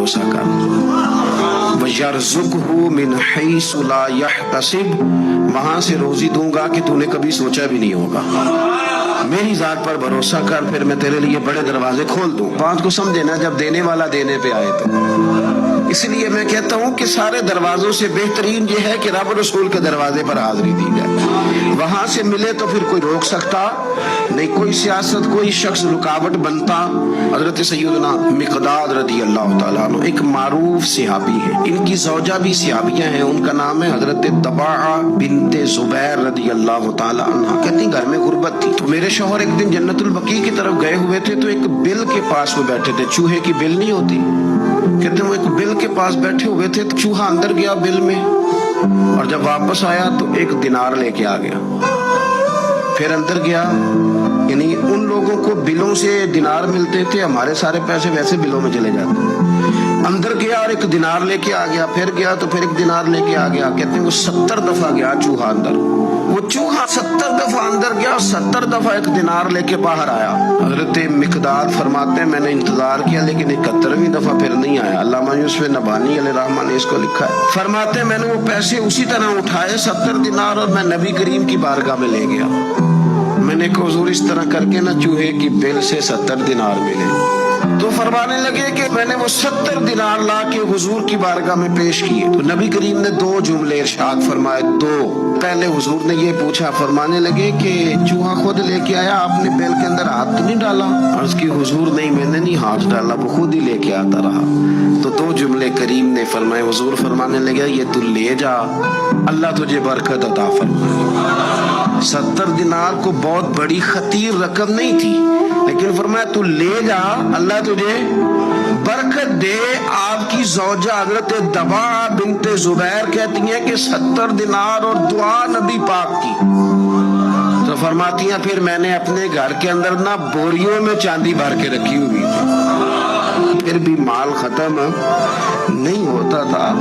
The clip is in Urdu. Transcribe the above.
بھروسہ کر۔ وَيَرْزُقْهُ مِنْ حَيْثُ لَا يَحْتَسِبُ، وہاں سے روزی دوں گا کہ تو نے کبھی سوچا بھی نہیں ہوگا۔ میری ذات پر بھروسہ کر، پھر میں تیرے لیے بڑے دروازے کھول دوں۔ بات کو سمجھے نا، جب دینے والا دینے پہ آئے تو اس لیے میں کہتا ہوں کہ سارے دروازوں سے بہترین یہ ہے کہ رب رسول کے دروازے پر حاضری دی جائے۔ وہاں سے ملے تو پھر کوئی روک سکتا نہیں، کوئی سیاست، کوئی شخص رکاوٹ بنتا۔ حضرت سیدنا مقداد رضی اللہ تعالیٰ عنہ ایک معروف صحابی ہے، ان کی زوجہ بھی صحابیہ ہیں، ان کا نام ہے حضرت طباعہ بنت زبیر رضی اللہ تعالیٰ عنہ۔ کہتی گھر میں غربت تھی تو میرے شوہر ایک دن جنت البقیع کی طرف گئے ہوئے تھے تو ایک بل کے پاس وہ بیٹھے تھے، چوہے کی بل نہیں ہوتی، کہتے ہیں وہ ایک بل کے پاس بیٹھے ہوئے تھے تو چوہا اندر گیا بل میں، اور جب واپس آیا تو 1 دینار لے کے آ گیا۔ پھر اندر گیا، یعنی ان لوگوں کو بلوں سے دینار ملتے تھے، ہمارے سارے پیسے ویسے بلوں میں چلے جاتے۔ اندر گیا اور 1 دینار لے کے آ گیا، پھر گیا تو پھر 1 دینار لے کے آ گیا۔ کہتے ہیں وہ 70 دفعہ گیا چوہا اندر، وہ چوہا 70 دفعہ اندر گیا اور 70 دفعہ 1 دینار لے کے باہر آیا۔ حضرت مقداد فرماتے ہیں میں نے انتظار کیا لیکن 71ویں دفعہ پھر نہیں آیا۔ علامہ یوسف نبہانی علیہ رحمہ نے اس کو لکھا ہے، فرماتے ہیں میں نے وہ پیسے اسی طرح اٹھائے 70 دینار اور میں نبی کریم کی بارگاہ میں لے گیا۔ میں نے کہا حضور اس طرح کر کے نہ چوہے کی بل سے 70 دینار ملے، تو فرمانے لگے کہ میں نے وہ 70 دینار لا کے حضور کی بارگاہ میں پیش کیے تو نبی کریم نے 2 جملے ارشاد فرمائے، 2۔ پہلے حضور نے یہ پوچھا، فرمانے لگے کہ چوہا خود لے کے آیا، آپ نے بیل کے اندر ہاتھ تو نہیں ڈالا؟ عرض کی حضور نہیں، میں نے نہیں ہاتھ ڈالا، وہ خود ہی لے کے آتا رہا۔ تو 2 جملے کریم نے فرمائے۔ حضور فرمانے لگے یہ تو لے جا، اللہ تجھے برکت عطا فرمائے۔ 70 دینار کو بہت بڑی خطیر رقم نہیں تھی، لیکن فرمایا تو لے جا، اللہ تجھے برکت دے۔ آپ کی زوجہ حضرت طباعہ بنت زبیر کہتی ہیں کہ 70 دینار اور دعا نبی پاک کی، تو فرماتی ہیں پھر میں نے اپنے گھر کے اندر نہ بوریوں میں چاندی بھر کے رکھی ہوئی تھی، پھر بھی مال ختم نہیں ہوتا تھا۔